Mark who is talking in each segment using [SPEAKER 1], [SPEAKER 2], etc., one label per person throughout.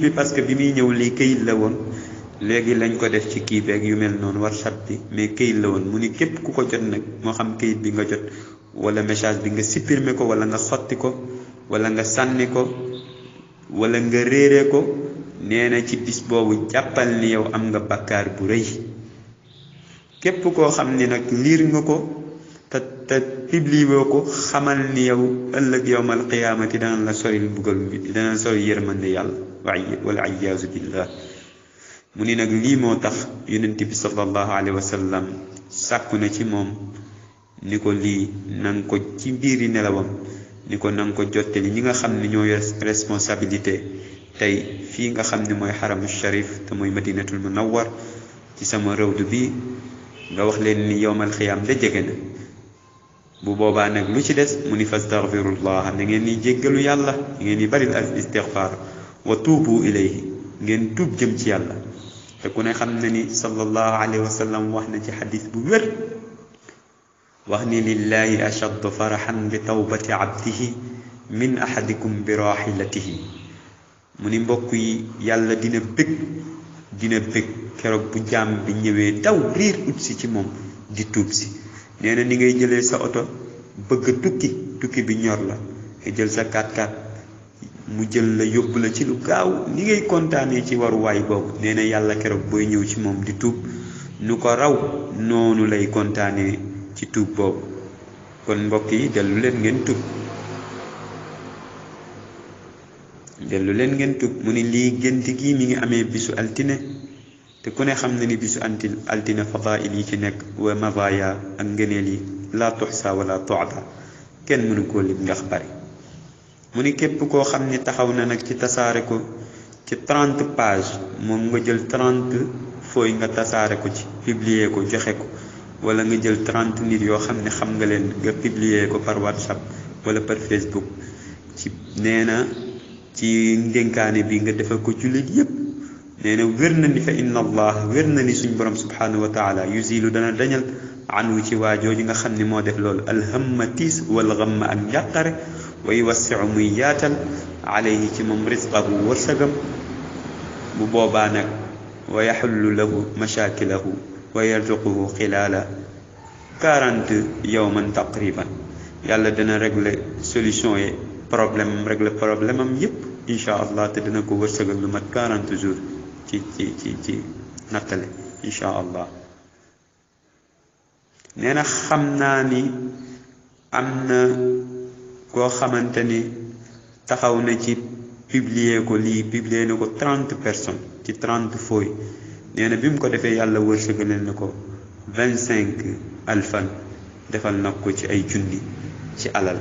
[SPEAKER 1] bi parce que bi muy ñëw lii këyit la woon léegi lañ ko def ci kii beeg yu mel noonu WhatsApp bi mais këyit la woon mu ni képp ku ko jot nag moo xam këyit bi nga jot wala message bi nga supprimer ko wala nga xotti ko wala nga sànni ko wala nga réere ko nee na ci bis boobu jàppal ni yow am nga bakkaar bu rëy képp koo xam ni nag liir nga ko te publier ko xamal ni yow ëllëg yowmal qiyaamati dana la sori mbugal bi dana la sori yërmande yàlla wala iyaazu billah mu ni nag lii moo tax yonent bi sallallahu alayhi wa sallam sàkku na ci moom ni ko lii nanga ko ci biiri nelawam ni ko nanga ko jottali ñi nga xam ne ñoo yor responsabilité tey fii nga xam ne mooy xaramu sharif te mooy madinatul munawwar ci sama rawdu bi nga wax leen ni yowmal xiyaam da jege na bu boobaa nag lu ci des mu ni fastaghfirullah na ngeen ni jéggalu yàlla ngeen ni baril al istighfar wa tuubu ilayhi ngeen tuub jëm ci yàlla te ku ne xam na ni sallallahu alayhi wa sallam wax na ci xadis bu wér wax ni lillahi ashaddu faraxan bi tawbati abdihi min ahadikum bi rahilatihi mu ni mbokk yi yàlla dina bëgg keroog bu jaam bi ñëwee daw riir ut si ci moom di tuub si nee na ni ngay jëlee sa oto bëgg tukki bi ñor la nga jël sa 4x4 mu jël la yóbbu la ci lu gaaw ni ngay kontaanee ci waruwaay boobu nee na yàlla keroog booy ñëw ci moom di tuub nu ko raw noonu lay kontaanee ci tuub boobu kon mbokk yi dellu leen ngeen tuub mu ni lii gént gi mi ngi amee bisu altine te ku ne xam na ni bisu altine fadail yi ci nekk wa mazaya ak ngëneel yi la tuxsa wala tuada kenn mënu koo lim ndax bari mu ni képp koo xam ni taxaw na nag ci tasaare ko ci 30 page moom nga jël 30 fooy nga tasaare ko ci publier ko joxe ko wala nga jël 30 nit yoo xam ne xam nga leen nga publier ko par WhatsApp wala par Facebook ci nee na ci ndénkaane bi nga defal ko jullit yépp nee na wér na ni fa inna allah wér na ni suñ borom subhanahu wa taala yuzilu dana dañal anhu ci waa jooju nga xam ne moo def loolu alhamma tiis wal ghamma ak njàqare wa yuwassiu muy yaatal alayhi ci moom risqahu wërsëgam bu boobaa nag wa yaxullu lahu mashakilahu wa yarzuquhu xilaala 40 yawman taqriban yàlla dana régler solution yi régler problème am yépp incha allah te dana ko wërsëgal lu mat 40 jours ci nattale incha allah nee na xam naa ni am na koo xamante ni taxaw na ci publier na ko 30 personnes ci 30 fooy nee na bi mu ko defee yàlla wërsëgal na ko 25 alfan defal na ko ci ay junni ci alal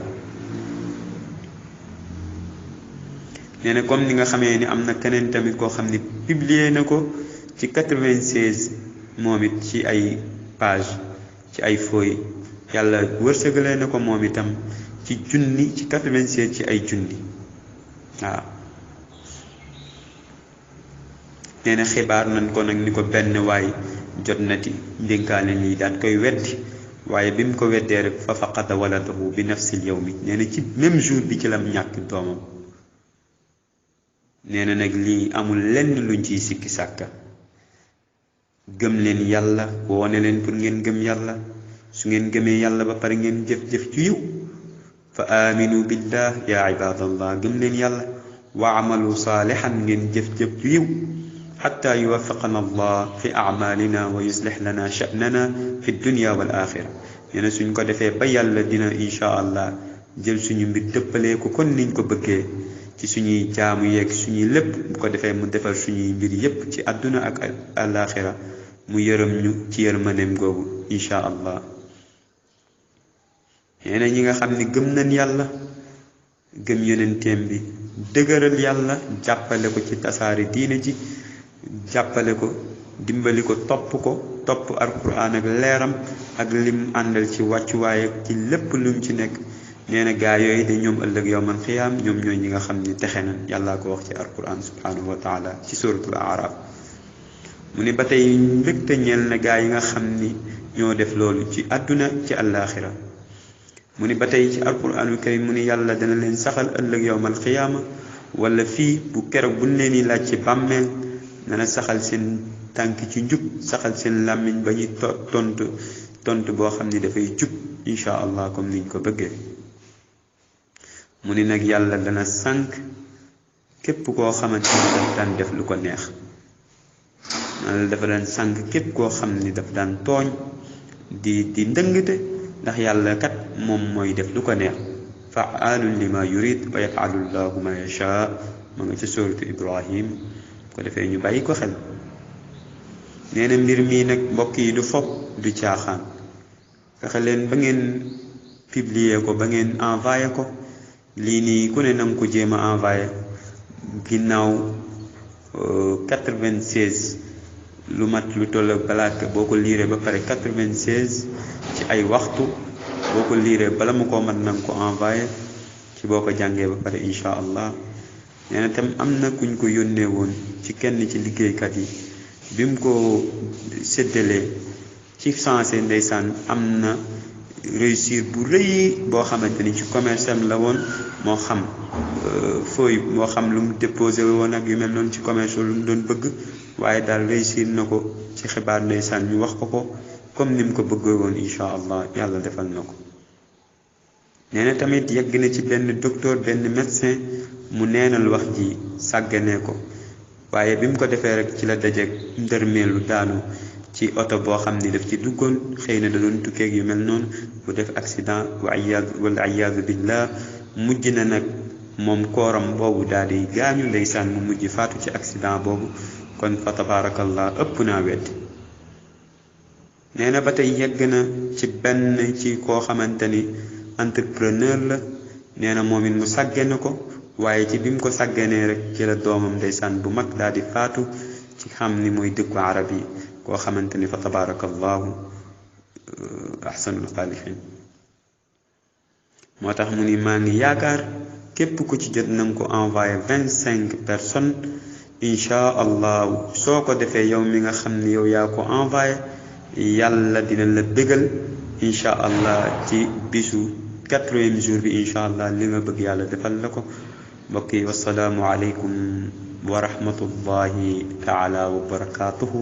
[SPEAKER 1] nee na comme ni nga xamee ni am na keneen tamit koo xam ni publier na ko ci 96 moom it ci ay page ci ay fooy yàlla wërsëgalee na ko moom itam ci junni ci 96 ci ay junni waaw nee na xibaar nañ ko nag ni ko benn waay jot na ci ndénkaane lii daan koy weddi waaye bi mu ko weddee rek fa faqada waladahu bi nafsil yawmi nee na ci même jour bi ci lam ñàkk doomam nee na nag lii amul lenn luñ ciy sikki sàkka gëm leen yàlla woone leen pour ngeen gëm yàlla su ngeen gëmee yàlla ba pare ngeen jëf-jëf ci yiw fa aminu billah ya ibadallah gëm leen yàlla wa amalu saalihan ngeen jëf-jëf ci yiw xatta yuwaffiqana allah fi amalina wa yuslix lana sha'nana fi dunya wal axira nee na suñ ko defee ba yàlla dina insha allah jël suñu mbir dëppalee ko kon niñ ko bëggee ci suñuy jaamu yeeg suñuy lépp bu ko defee mu defal suñuy mbir yépp ci àdduna ak alaxira mu yërëm ñu ci yërmaneem googu insha allah nee na ñi nga xam ne gëm nañ yàlla gëm yonenteem bi dëgëral yàlla jàppale ko ci tasaare diine ji jàppale ko dimbali ko topp alquran ak leeram ak lim àndal ci wàccuwaay ak ci lépp lum ci nekk nee na gaa yooyu de ñoom ëllëg yawmal xiyaam ñoom ñooy ñi nga xam ni texe na yàllaa ko wax ci alquran subhanahu wa taala ci suratul araf mu ne ba tey mbégte ñeel na gaa yi nga xam ni ñoo def loolu ci àdduna ci àllaaxira mu ni ba tey ci alquraanul karim mu ni yàlla dana leen saxal ëllëg yawmal qiyaama wala fii bu keroog buñ leen di laaj ci bàmmeel dana saxal seen tànk ci njub saxal seen làmmiñ ba ñuy tontu boo xam ni dafay jub insha allah comme niñ ko bëggee. mu ni nag yàlla dana sànk képp koo xamante ni daf daan def lu ko neex. yàlla dafa daan sànk képp koo xam ni daf daan tooñ di ndëngte ndax yàlla kat moom mooy def lu ko neex. fa'aalun lima yurid wa yaf'alu llahu ma yasha ma nga ci suuratu Ibrahim ko defee ñu bàyyi ko xel. nee na mbir mii nag mbokk yi du foog du caaxaan fexe leen ba ngeen publier ko ba ngeen envoyé ko lii nii ku ne nanga ko jéem a envoyé ginnaaw 96 lu mat lu toll balaat boo ko liiree ba pare 96 ci ay waxtu boo ko liiree bala mu ko mat nanga ko envoyé ci boo ko jàngee ba pare insha allah. nee na tam am na kuñ ko yónnee woon ci kenn ci liggéeykat yi bi mu ko séddalee ci sensé ndeysaan am na réussir bu rëy boo xamante ni ci commerce am la woon moo xam fooy moo xam lu mu déposé woon ak yu mel noonu ci commerce lu mu doon bëgg waaye daal réussir na ko ci xibaar ndeysaan ñu wax ko comme ni mu ko bëggee woon insha allah yàlla defal na ko. nee na tamit yegg na ci benn docteur benn médecin mu neenal wax ji sàgganee ko waaye bi mu ko defee rek ci la dajeeg ndërmeelu daanu ci oto boo xam ni daf ci duggoon xëy na da doon tukkeeg yu mel noonu bu def accident wala iyaadu billah mujj na nag moom kooram boobu daal di gaañu ndeysaan mu mujj faatu ci accident boobu kon fa tabarakallah ëpp naa weddi. nee na ba tey yegg na ci benn ci koo xamante ni entrepreneur la nee na moom it mu sàggane ko waaye ci bi mu ko sàgganee rek ci la doomam ndeysaan bu mag daal di faatu ci xam ni mooy dëkku arab yi koo xamante ni fa tabarakallahu ahsanul xaaliqin. moo tax mu ni maa ngi yaakaar képp ku ci jot nanga ko envoyé 25 personnes insha allahu soo ko defee yow mi nga xam ni yow yaa ko envoyé yàlla dina la bégal insha allah ci bisu 4e jour bi insha allah li nga bëgg yàlla defal la ko. mbokk yi wassalaamu aleykum wa rahmatullahi taala wa barakatuhu.